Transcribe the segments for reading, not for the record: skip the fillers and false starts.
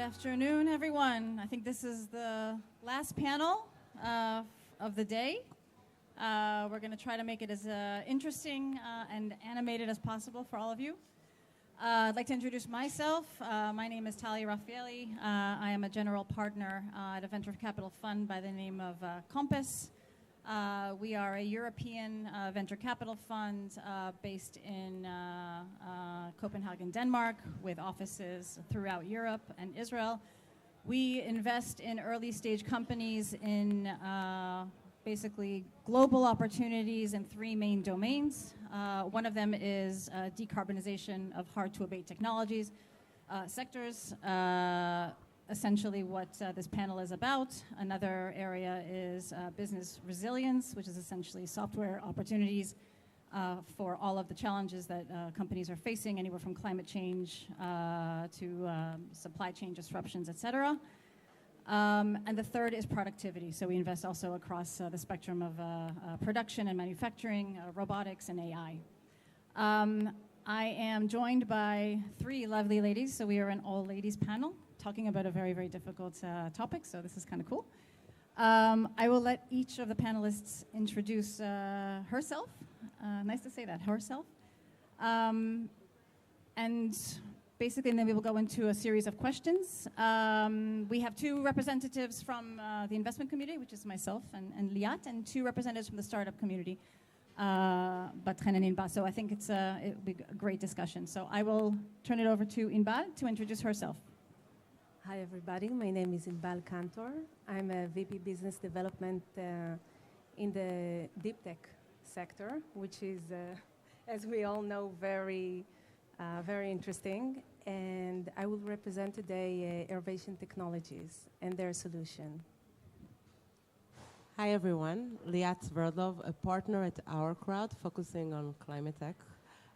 afternoon, everyone. I think this is the last panel of the day. We're going to try to make it as interesting and animated as possible for all of you. I'd like to introduce myself. My name is Talia Rafaeli. I am a general partner at a venture capital fund by the name of Kompas. We are a European venture capital fund based in Copenhagen, Denmark, with offices throughout Europe and Israel. We invest in early stage companies in basically global opportunities in three main domains. One of them is decarbonization of hard-to-abate technologies sectors. Essentially what this panel is about. Another area is business resilience, which is essentially software opportunities for all of the challenges that companies are facing, anywhere from climate change to supply chain disruptions, et cetera. And the third is productivity. So we invest also across the spectrum of production and manufacturing, robotics, and AI. I am joined by three lovely ladies, so we are an all-ladies panel, talking about a very, very difficult topic, so this is kind of cool. I will let each of the panelists introduce herself. Nice to say that, herself. And basically, and then we will go into a series of questions. We have two representatives from the investment community, which is myself and Liat, and two representatives from the startup community, Batchen and Inbal. So I think it'll be a great discussion. So I will turn it over to Inbal to introduce herself. Hi, everybody. My name is Inbal Kantor. I'm a VP Business Development in the deep tech sector, which is, as we all know, very interesting. And I will represent today Airovation Technologies and their solution. Hi, everyone. Liat Sverdlov, a partner at OurCrowd, focusing on climate tech.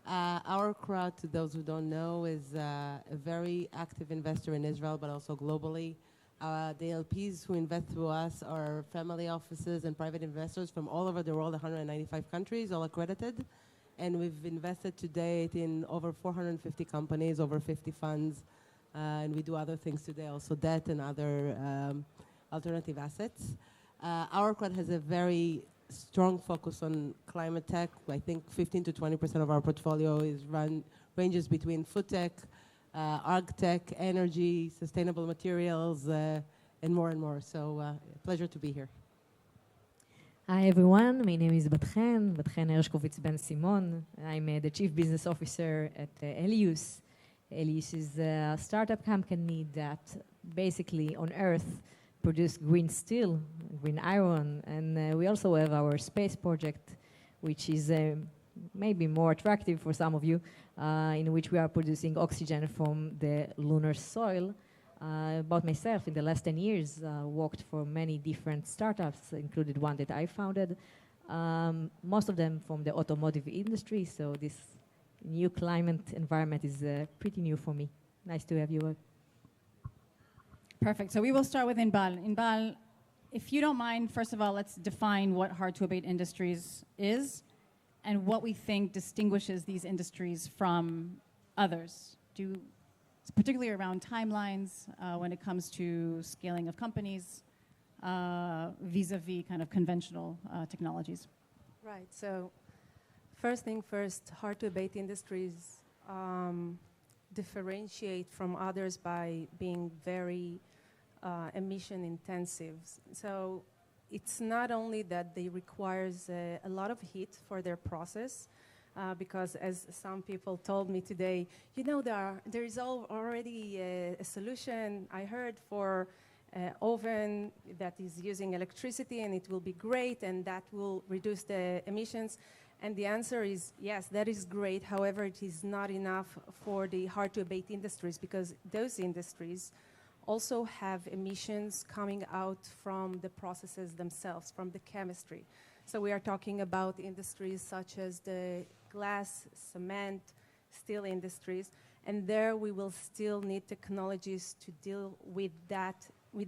OurCrowd, to those who don't know, is a very active investor in Israel, but also globally. The LPs who invest through us are family offices and private investors from all over the world, 195 countries, all accredited. And we've invested to date in over 450 companies, over 50 funds. And we do other things today, also debt and other alternative assets. OurCrowd has a very strong focus on climate tech. I think 15 to 20% of our portfolio ranges between food tech, ag tech, energy, sustainable materials, and more. So pleasure to be here. Hi everyone, my name is Batchen Hershkovitz Ben Simon. I'm the Chief Business Officer at Elius. Elius is a startup company that basically on Earth produce green steel, green iron, and we also have our space project, which is maybe more attractive for some of you, in which we are producing oxygen from the lunar soil. About myself, in the last 10 years, worked for many different startups, included one that I founded, most of them from the automotive industry, so this new climate environment is pretty new for me. Nice to have you. Perfect. So we will start with Inbal. Inbal, if you don't mind, first of all, let's define what hard-to-abate industries is and what we think distinguishes these industries from others, particularly around timelines when it comes to scaling of companies vis-a-vis kind of conventional technologies. Right. So first thing first, hard-to-abate industries differentiate from others by being very emission intensive. So it's not only that they requires a lot of heat for their process, because as some people told me today, you know, there is already a solution I heard for oven that is using electricity and it will be great and that will reduce the emissions. And the answer is yes, that is great. However, it is not enough for the hard-to-abate industries because those industries also have emissions coming out from the processes themselves, from the chemistry. So we are talking about industries such as the glass, cement, steel industries, and there we will still need technologies to deal with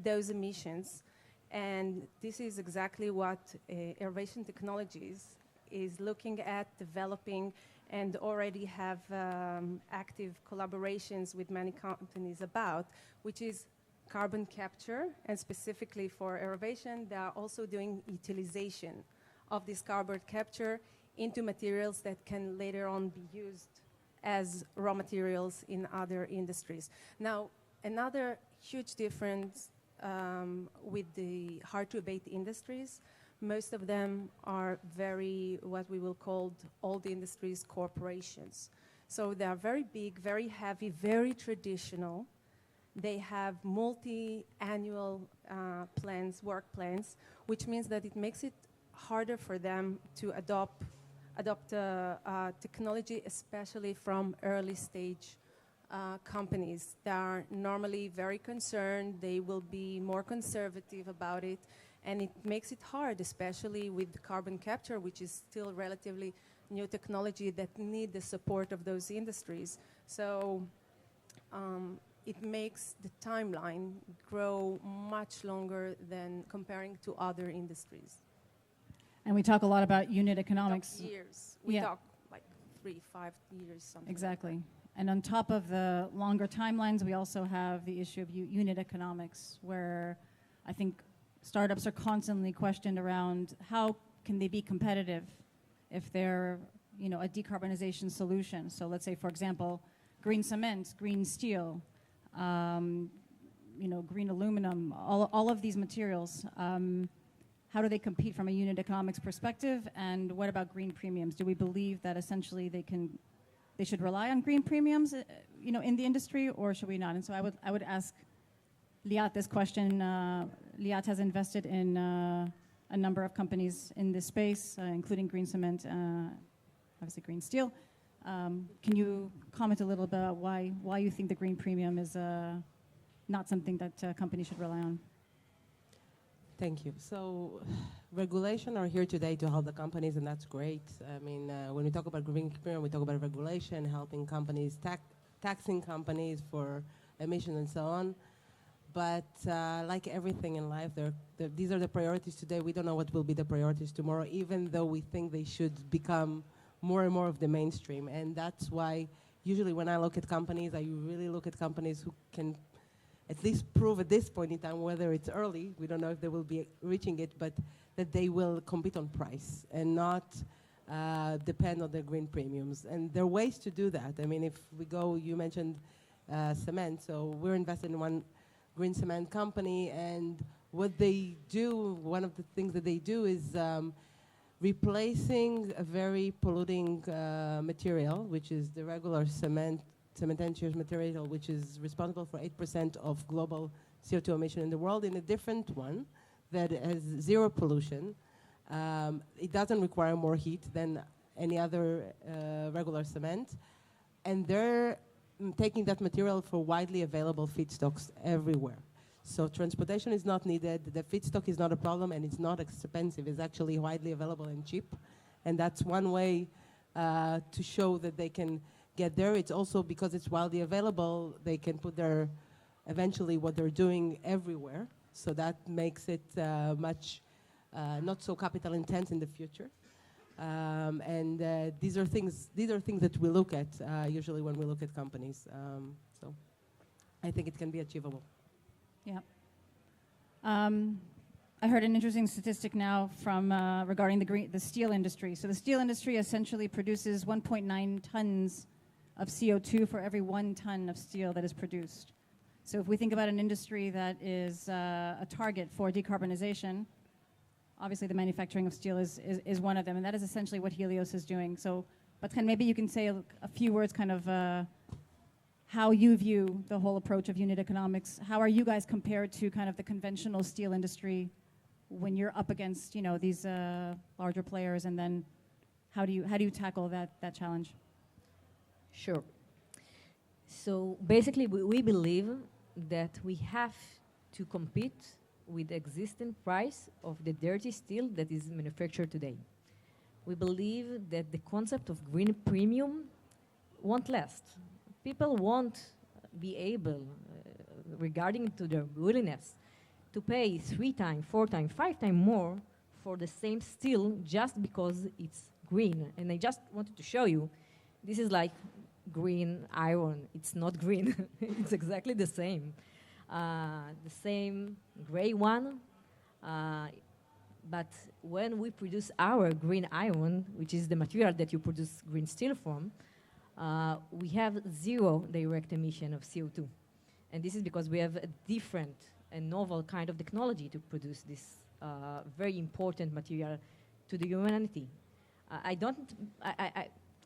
those emissions. And this is exactly what Airovation Technologies is looking at, developing and already have active collaborations with many companies about, which is carbon capture, and specifically for Airovation, they are also doing utilization of this carbon capture into materials that can later on be used as raw materials in other industries. Now, another huge difference with the hard-to-abate industries, most of them are very, what we will call old industries corporations. So they are very big, very heavy, very traditional. They have multi-annual plans, work plans, which means that it makes it harder for them to adopt technology, especially from early stage companies that are normally very concerned. They will be more conservative about it, and it makes it hard, especially with the carbon capture, which is still relatively new technology that need the support of those industries. So it makes the timeline grow much longer than comparing to other industries. And we talk a lot about unit economics. Years. We talk like 3-5 years, something. Exactly. And on top of the longer timelines, we also have the issue of unit economics, where I think startups are constantly questioned around how can they be competitive if they're, you know, a decarbonization solution. So let's say, for example, green cement, green steel, you know, green aluminum, all of these materials. How do they compete from a unit economics perspective? And what about green premiums? Do we believe that essentially they should rely on green premiums, you know, in the industry, or should we not? And so I would ask Liat this question. Liat has invested in a number of companies in this space, including green cement, obviously green steel. Can you comment a little bit about why you think the green premium is not something that companies should rely on? Thank you. So regulation are here today to help the companies, and that's great. I mean, when we talk about green premium, we talk about regulation, helping companies, taxing companies for emissions and so on. But like everything in life, these are the priorities today. We don't know what will be the priorities tomorrow, even though we think they should become more and more of the mainstream. And that's why usually when I look at companies, I really look at companies who can at least prove at this point in time, whether it's early, we don't know if they will be reaching it, but that they will compete on price and not depend on the green premiums. And there are ways to do that. I mean, if we go, you mentioned cement, so we're invested in one green cement company, and what they do, one of the things that they do is replacing a very polluting material, which is the regular cementitious material, which is responsible for 8% of global CO2 emission in the world, in a different one that has zero pollution. It doesn't require more heat than any other regular cement. And they're taking that material for widely available feedstocks everywhere. So transportation is not needed, the feedstock is not a problem, and it's not expensive. It's actually widely available and cheap. And that's one way to show that they can get there. It's also because it's widely available, they can put their, eventually what they're doing everywhere. So that makes it much not so capital intense in the future. And these are things that we look at usually when we look at companies. So I think it can be achievable. Yeah. I heard an interesting statistic now from regarding the steel industry. So the steel industry essentially produces 1.9 tons of CO2 for every 1 ton of steel that is produced. So if we think about an industry that is a target for decarbonization, obviously the manufacturing of steel is one of them, and that is essentially what Helios is doing. So, Batchen, maybe you can say a few words kind of how you view the whole approach of unit economics. How are you guys compared to kind of the conventional steel industry when you're up against, you know, these larger players, and then how do you tackle that challenge? Sure. So basically, we believe that we have to compete with the existing price of the dirty steel that is manufactured today. We believe that the concept of green premium won't last. People won't be able, regarding to their willingness, to pay 3 times, 4 times, 5 times more for the same steel just because it's green. And I just wanted to show you this is like green iron. It's not green. It's exactly the same. The same gray one. But when we produce our green iron, which is the material that you produce green steel from, we have zero direct emission of CO2. And this is because we have a different and novel kind of technology to produce this very important material to the humanity.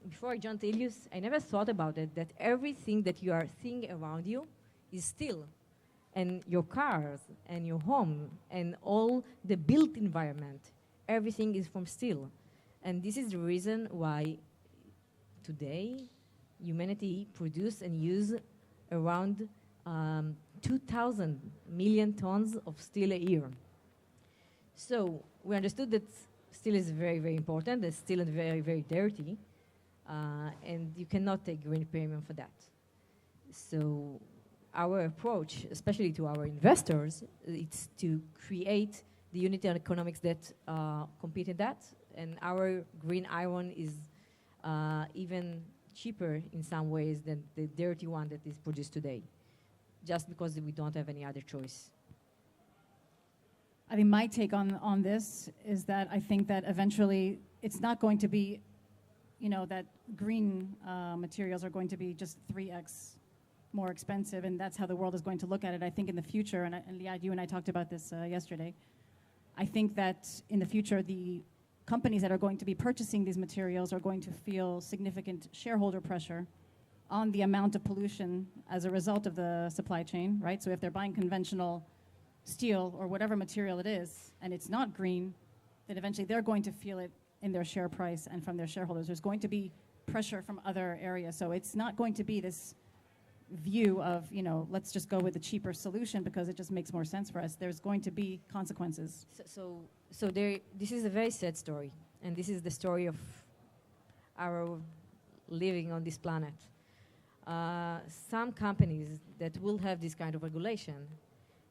Before I joined Elius, I never thought about it, that everything that you are seeing around you is steel. And your cars, and your home, and all the built environment, everything is from steel. And this is the reason why today humanity produce and use around 2,000 million tons of steel a year. So we understood that steel is very, very important, that steel is very, very dirty, and you cannot take green premium for that. So our approach, especially to our investors, it's to create the unit economics that compete in that, and our green iron is even cheaper in some ways than the dirty one that is produced today, just because we don't have any other choice. I think my take on this is that I think that eventually it's not going to be, that green materials are going to be just 3x more expensive, and that's how the world is going to look at it. I think in the future, and Liat, you and I talked about this yesterday, I think that in the future, the companies that are going to be purchasing these materials are going to feel significant shareholder pressure on the amount of pollution as a result of the supply chain, right? So if they're buying conventional steel or whatever material it is, and it's not green, then eventually they're going to feel it in their share price and from their shareholders. There's going to be pressure from other areas. So it's not going to be this view of, let's just go with the cheaper solution because it just makes more sense for us. There's going to be consequences. This is a very sad story, and this is the story of our living on this planet. Some companies that will have this kind of regulation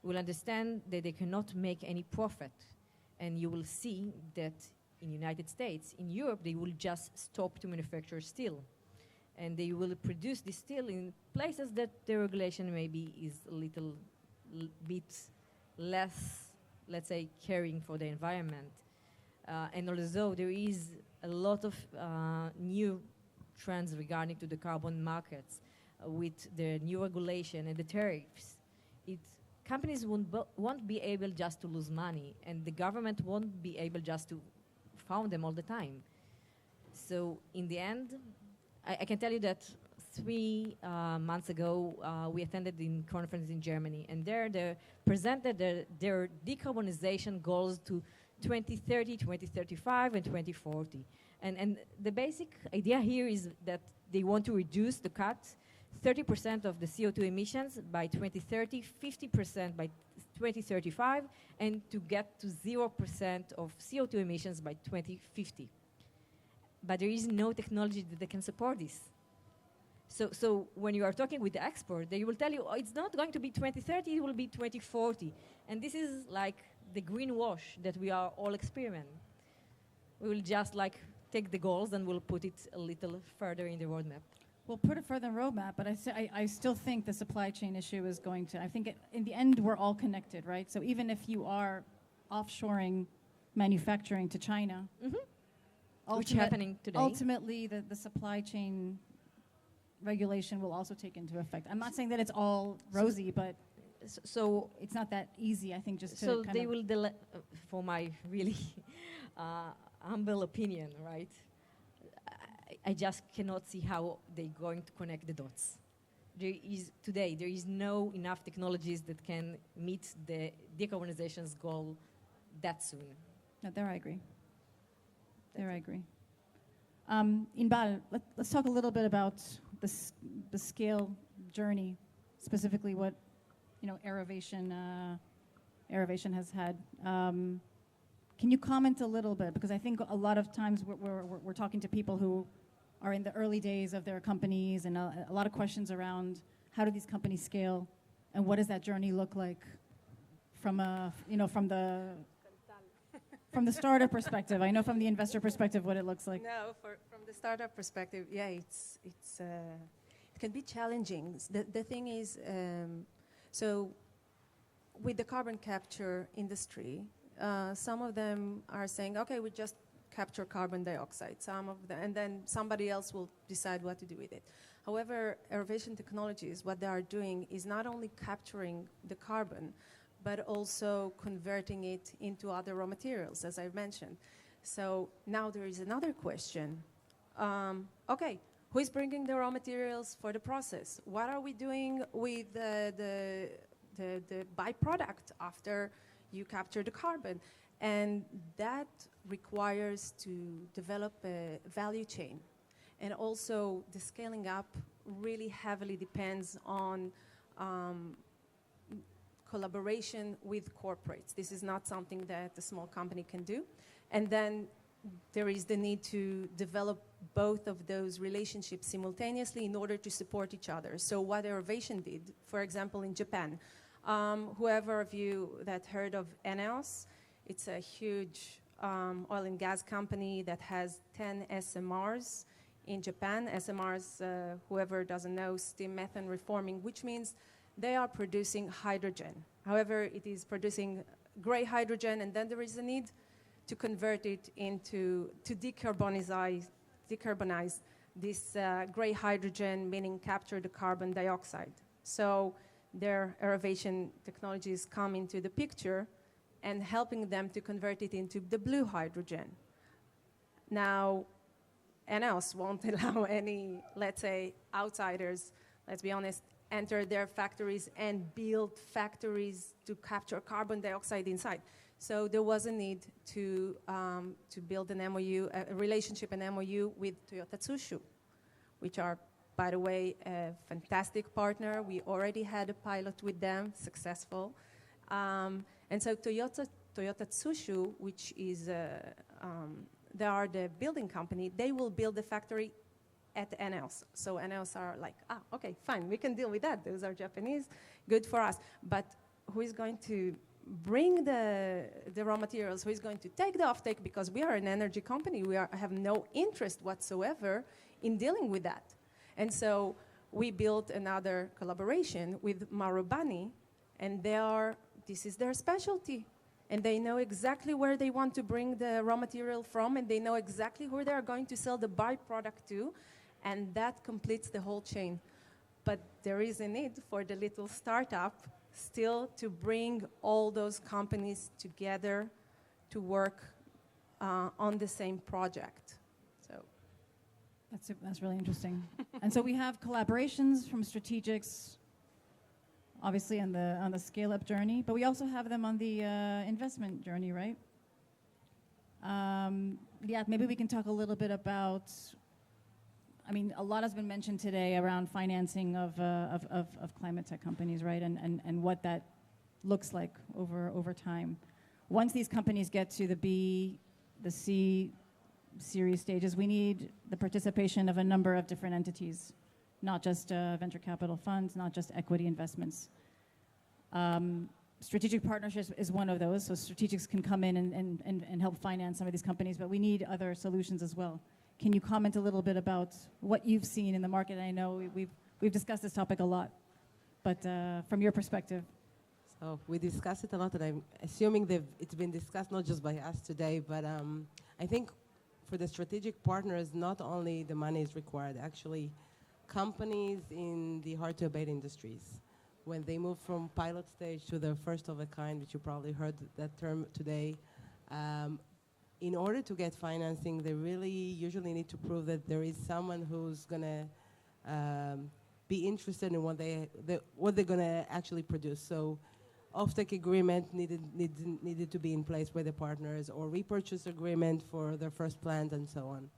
will understand that they cannot make any profit, and you will see that in the United States, in Europe, they will just stop to manufacture steel. And they will produce this steel in places that the regulation maybe is a little bit less, let's say, caring for the environment. And although there is a lot of new trends regarding to the carbon markets with the new regulation and the tariffs, companies won't be able just to lose money, and the government won't be able just to fund them all the time. So in the end, I can tell you that 3 months ago, we attended a conference in Germany, and there they presented their decarbonization goals to 2030, 2035, and 2040. And the basic idea here is that they want to reduce the cut 30% of the CO2 emissions by 2030, 50% by 2035, and to get to 0% of CO2 emissions by 2050. But there is no technology that can support this. So when you are talking with the expert, they will tell you, it's not going to be 2030, it will be 2040. And this is like the greenwash that we are all experiencing. We will just take the goals and we'll put it a little further in the roadmap. We'll put it further in the roadmap, but I still think the supply chain issue is going to, I think in the end, we're all connected, right? So even if you are offshoring manufacturing to China, which is happening today. Ultimately, the supply chain regulation will also take into effect. I'm not saying that it's all rosy, but so it's not that easy, I think, just to So they will, for my really humble opinion, right? I just cannot see how they're going to connect the dots. There is no enough technologies that can meet the decarbonization's goal that soon. No, there I agree. I agree. Inbal, let's talk a little bit about the scale journey, specifically what Airovation has had. Can you comment a little bit? Because I think a lot of times we're talking to people who are in the early days of their companies, and a lot of questions around how do these companies scale, and what does that journey look like from the from the startup perspective. I know from the investor perspective what it looks like. No, from the startup perspective, yeah, it can be challenging. The thing is, so with the carbon capture industry, some of them are saying, okay, we just capture carbon dioxide. And then somebody else will decide what to do with it. However, Airovation Technologies, what they are doing is not only capturing the carbon, but also converting it into other raw materials, as I mentioned. So now there is another question. Okay, who is bringing the raw materials for the process? What are we doing with the byproduct after you capture the carbon? And that requires to develop a value chain. And also the scaling up really heavily depends on collaboration with corporates. This is not something that a small company can do. And then there is the need to develop both of those relationships simultaneously in order to support each other. So what Airovation did, for example, in Japan, whoever of you that heard of ENEOS, it's a huge oil and gas company that has 10 SMRs in Japan. SMRs, whoever doesn't know, steam methane reforming, which means they are producing hydrogen. However, it is producing gray hydrogen, and then there is a need to convert it into, to decarbonize this gray hydrogen, meaning capture the carbon dioxide. So their Airovation technologies come into the picture and helping them to convert it into the blue hydrogen. Now, ENEOS won't allow any, let's say, outsiders, let's be honest, enter their factories and build factories to capture carbon dioxide inside. So there was a need to build an MOU, a relationship, an MOU with Toyota Tsusho, which are, by the way, a fantastic partner. We already had a pilot with them, successful. And so Toyota Tsusho, which is, they are the building company, they will build the factory at ENEOS. So ENEOS are like, okay, fine, we can deal with that. Those are Japanese, good for us. But who is going to bring the raw materials? Who is going to take the offtake? Because we are an energy company. We have no interest whatsoever in dealing with that. And so we built another collaboration with Marubani, and this is their specialty. And they know exactly where they want to bring the raw material from, and they know exactly who they are going to sell the byproduct to, and that completes the whole chain. But there is a need for the little startup still to bring all those companies together to work on the same project. So That's really interesting. And so we have collaborations from strategics, obviously on the scale-up journey, but we also have them on the investment journey, right? Liat, maybe we can talk a little bit about, I mean, a lot has been mentioned today around financing of climate tech companies, right? And what that looks like over time. Once these companies get to the B, the C series stages, we need the participation of a number of different entities, not just venture capital funds, not just equity investments. Strategic partnerships is one of those, so strategics can come in and help finance some of these companies, but we need other solutions as well. Can you comment a little bit about what you've seen in the market? I know we've discussed this topic a lot, but from your perspective. So we discussed it a lot, and I'm assuming it's been discussed not just by us today, but I think for the strategic partners, not only the money is required, actually companies in the hard-to-abate industries, when they move from pilot stage to the first of a kind, which you probably heard that term today, in order to get financing, they really usually need to prove that there is someone who's going to be interested in what they're going to actually produce. So offtake agreement needed to be in place with the partners, or repurchase agreement for their first plant and so on.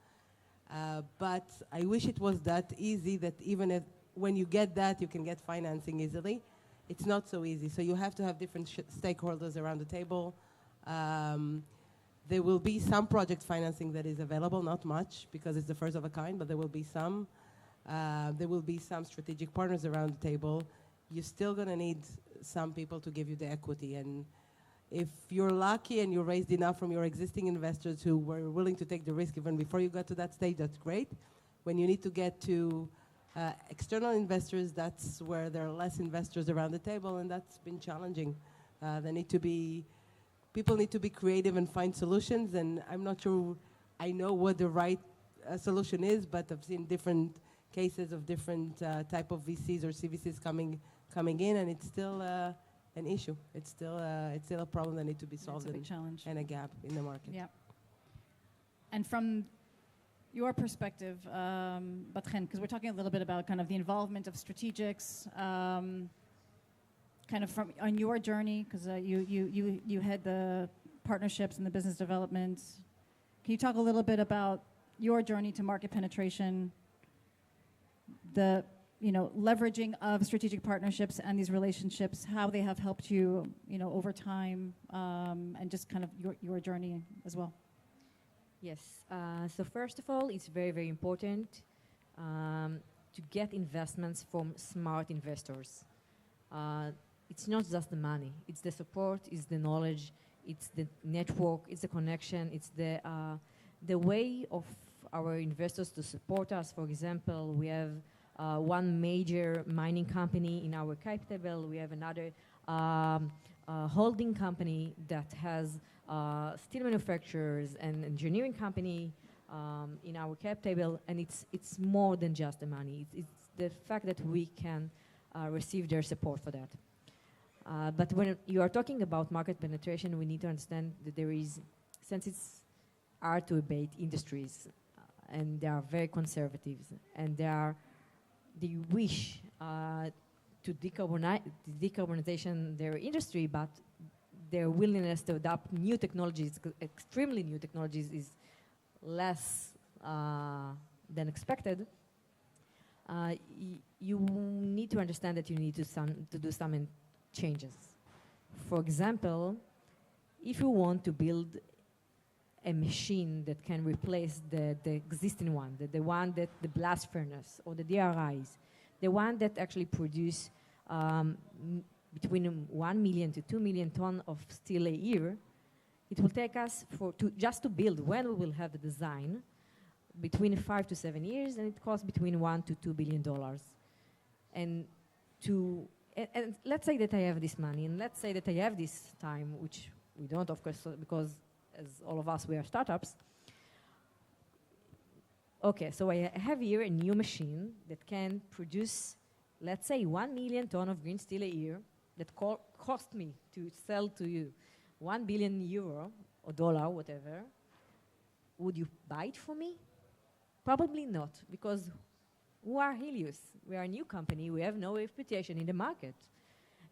But I wish it was that easy, that even if when you get that, you can get financing easily. It's not so easy. So you have to have different stakeholders around the table. There will be some project financing that is available, not much, because it's the first of a kind, but there will be some. There will be some strategic partners around the table. You're still going to need some people to give you the equity. And if you're lucky and you raised enough from your existing investors who were willing to take the risk even before you got to that stage, that's great. When you need to get to external investors, that's where there are less investors around the table, and that's been challenging. People need to be creative and find solutions, and I'm not sure I know what the right solution is, but I've seen different cases of different type of VCs or CVCs coming in, and it's still an issue. It's still a problem that needs to be solved. It's a big challenge. And a gap in the market. Yeah. And from your perspective, Batchen, because we're talking a little bit about kind of the involvement of strategics, kind of from on your journey, because you had the partnerships and the business development. Can you talk a little bit about your journey to market penetration, the leveraging of strategic partnerships and these relationships, how they have helped you, over time, and just kind of your journey as well? Yes. So first of all, it's very, very important to get investments from smart investors. It's not just the money. It's the support, it's the knowledge, it's the network, it's the connection, it's the way of our investors to support us. For example, we have one major mining company in our cap table. We have another holding company that has steel manufacturers and engineering company in our cap table, and it's more than just the money. It's the fact that we can receive their support for that. But when you are talking about market penetration, we need to understand that there is, since it's hard-to-abate industries, and they are very conservative, and they wish to decarbonization their industry, but their willingness to adopt new technologies, extremely new technologies, is less than expected. You need to understand that you need to do some changes. For example, if you want to build a machine that can replace the existing one, the one that the blast furnace or the DRIs, the one that actually produce between 1 million to 2 million tons of steel a year, it will take us just to build, when we will have the design, between 5 to 7 years, and it costs between $1 to $2 billion. And let's say that I have this money, and let's say that I have this time, which we don't, of course, because as all of us, we are startups. Okay, so I have here a new machine that can produce, let's say, 1 million tons of green steel a year that cost me to sell to you 1 billion euro or dollar, whatever. Would you buy it for me? Probably not, because who are Helios? We are a new company. We have no reputation in the market.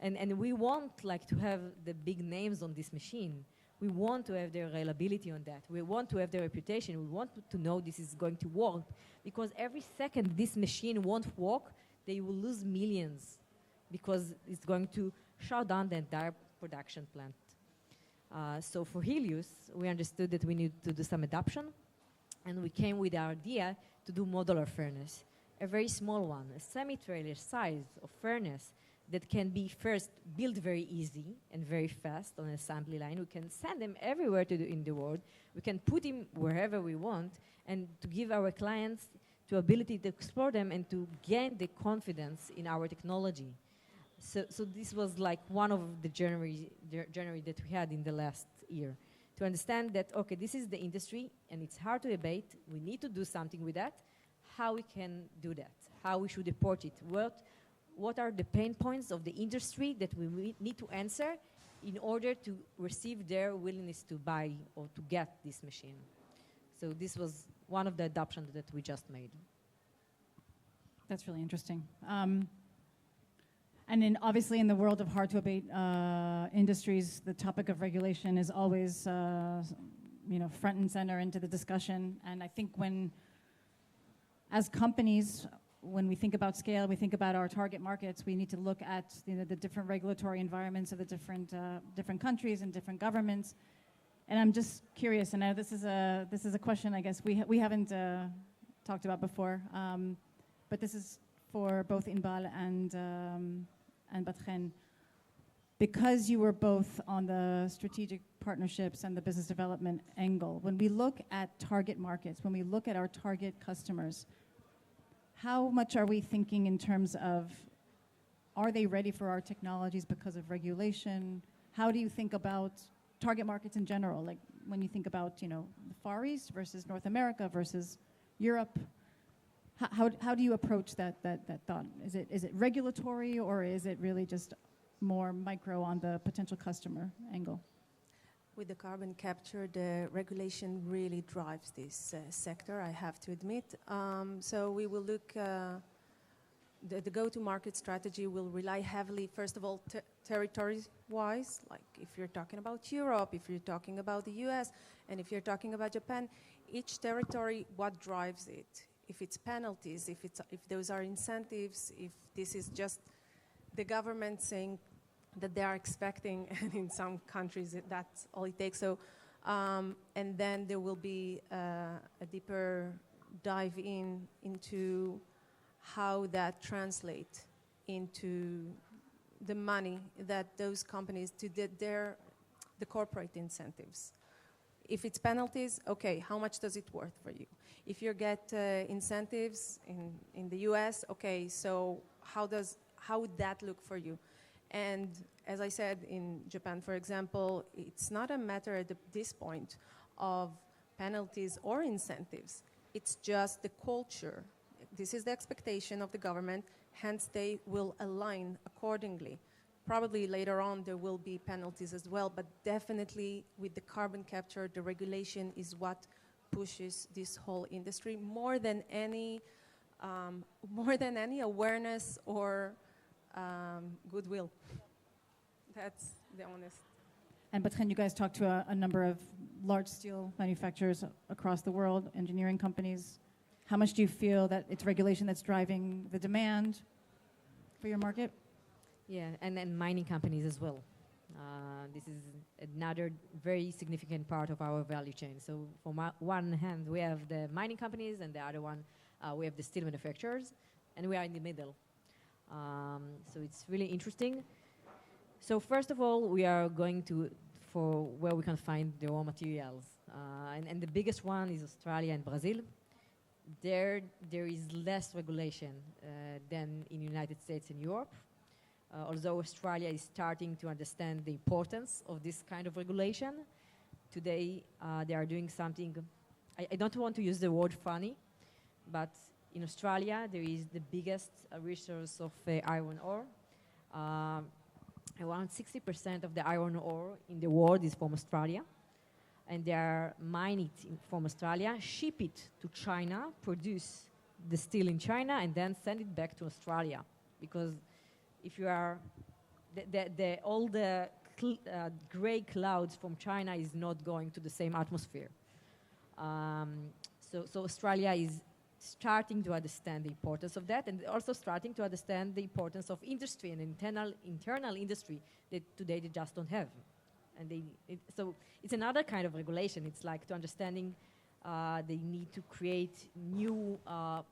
And we want to have the big names on this machine. We want to have the reliability on that. We want to have the reputation. We want to know this is going to work, because every second this machine won't work, they will lose millions, because it's going to shut down the entire production plant. So for Helios, we understood that we need to do some adoption, and we came with our idea to do modular furnace, a very small one, a semi-trailer size of furnace that can be first built very easy and very fast on an assembly line. We can send them everywhere in the world. We can put them wherever we want, and to give our clients the ability to explore them and to gain the confidence in our technology. So this was like one of the journey that we had in the last year, to understand that, okay, this is the industry and it's hard to abate. We need to do something with that. How we can do that? How we should report it? What are the pain points of the industry that we need to answer in order to receive their willingness to buy or to get this machine? So this was one of the adoptions that we just made. That's really interesting. And obviously in the world of hard-to-abate industries, the topic of regulation is always front and center into the discussion. And I think as companies, when we think about scale, we think about our target markets, we need to look at the different regulatory environments of the different countries and different governments. And I'm just curious, and this is a question I guess we haven't talked about before, but this is for both Inbal and Batchen. because you were both on the strategic partnerships and the business development angle, when we look at target markets, when we look at our target customers, how much are we thinking in terms of, are they ready for our technologies because of regulation? How do you think about target markets in general? Like when you think about, the Far East versus North America versus Europe, how do you approach that thought? Is it regulatory, or is it really just more micro on the potential customer angle? With the carbon capture, the regulation really drives this sector, I have to admit. So we will look, the go-to-market strategy will rely heavily, first of all, territory-wise, like if you're talking about Europe, if you're talking about the US, and if you're talking about Japan, each territory, what drives it? If it's penalties, if those are incentives, if this is just the government saying that they are expecting, and in some countries that's all it takes. So, and then there will be a deeper dive into how that translates into the money that those companies, to the corporate incentives. If it's penalties, okay, how much does it worth for you? If you get incentives in the US, okay, so how would that look for you? And as I said, in Japan, for example, it's not a matter at this point of penalties or incentives. It's just the culture. This is the expectation of the government, hence they will align accordingly. Probably later on there will be penalties as well, but definitely with the carbon capture, the regulation is what pushes this whole industry more than any awareness or goodwill. That's the honest. And Batchen, you guys talked to a number of large steel manufacturers across the world, engineering companies. How much do you feel that it's regulation that's driving the demand for your market? Yeah, and mining companies as well. This is another very significant part of our value chain. So from one hand, we have the mining companies, and the other one, we have the steel manufacturers, and we are in the middle. So it's really interesting. So first of all, we are going for where we can find the raw materials. And the biggest one is Australia and Brazil. There is less regulation than in the United States and Europe. Although Australia is starting to understand the importance of this kind of regulation, today they are doing something, I don't want to use the word funny, but in Australia there is the biggest resource of iron ore. Around 60% of the iron ore in the world is from Australia, and they are mine it from Australia, ship it to China, produce the steel in China, and then send it back to Australia. Because if you are, all the gray clouds from China is not going to the same atmosphere. So Australia is starting to understand the importance of that, and also starting to understand the importance of industry and internal industry that today they just don't have. And so it's another kind of regulation. It's like to understanding they need to create new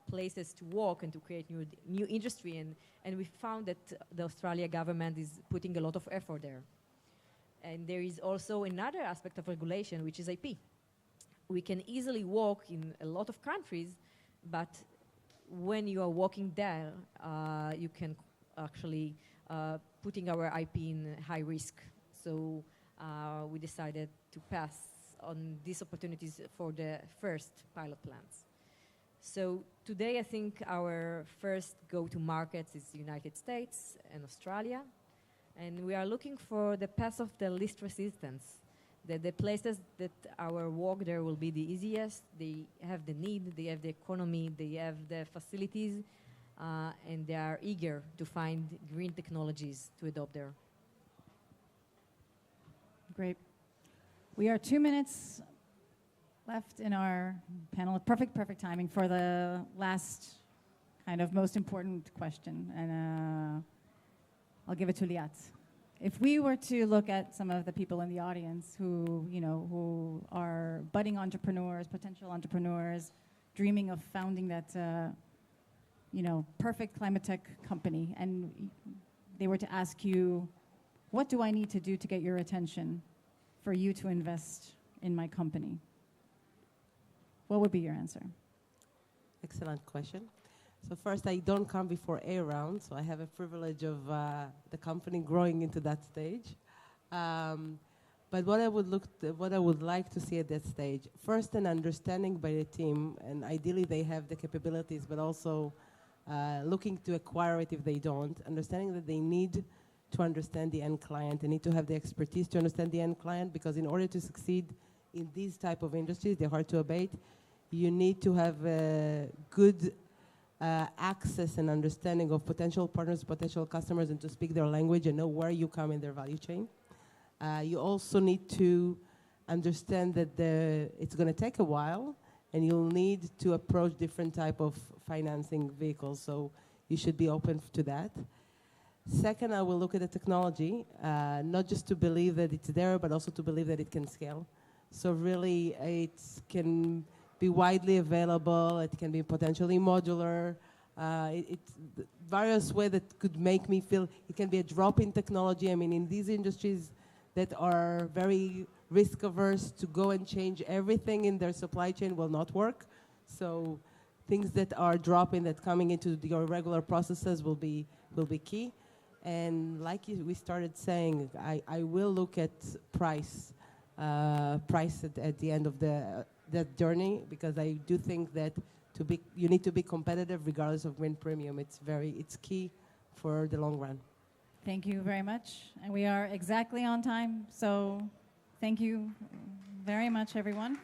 places to work and to create new industry. And we found that the Australian government is putting a lot of effort there. And there is also another aspect of regulation, which is IP. We can easily work in a lot of countries, but when you are working there, you can actually putting our IP in high risk. So we decided to pass on these opportunities for the first pilot plants. So today I think our first go-to markets is the United States and Australia. And we are looking for the path of the least resistance. The places that our work there will be the easiest. They have the need, they have the economy, they have the facilities, and they are eager to find green technologies to adopt there. Great. We are 2 minutes left in our panel. Perfect timing for the last kind of most important question. And I'll give it to Liat. If we were to look at some of the people in the audience who are budding entrepreneurs, potential entrepreneurs, dreaming of founding that, perfect climate tech company, and they were to ask you, what do I need to do to get your attention for you to invest in my company? What would be your answer? Excellent question. So first, I don't come before A round, so I have a privilege of the company growing into that stage. But what I would like to see at that stage, first an understanding by the team, and ideally they have the capabilities, but also looking to acquire it if they don't, understanding that they need to understand the end client. They need to have the expertise to understand the end client, because in order to succeed in these type of industries, they're hard to abate, you need to have good access and understanding of potential partners, potential customers, and to speak their language and know where you come in their value chain. You also need to understand that it's going to take a while, and you'll need to approach different type of financing vehicles, so you should be open to that. Second, I will look at the technology, not just to believe that it's there, but also to believe that it can scale. So really, it can be widely available, it can be potentially modular, it's various ways that could make me feel it can be a drop in technology. I mean, in these industries that are very risk averse, to go and change everything in their supply chain will not work. So things that are dropping, that coming into your regular processes will be key. And like we started saying, I will look at price at the end of that journey, because I do think that you need to be competitive regardless of green premium. It's key for the long run. Thank you very much. And we are exactly on time, so thank you very much, everyone.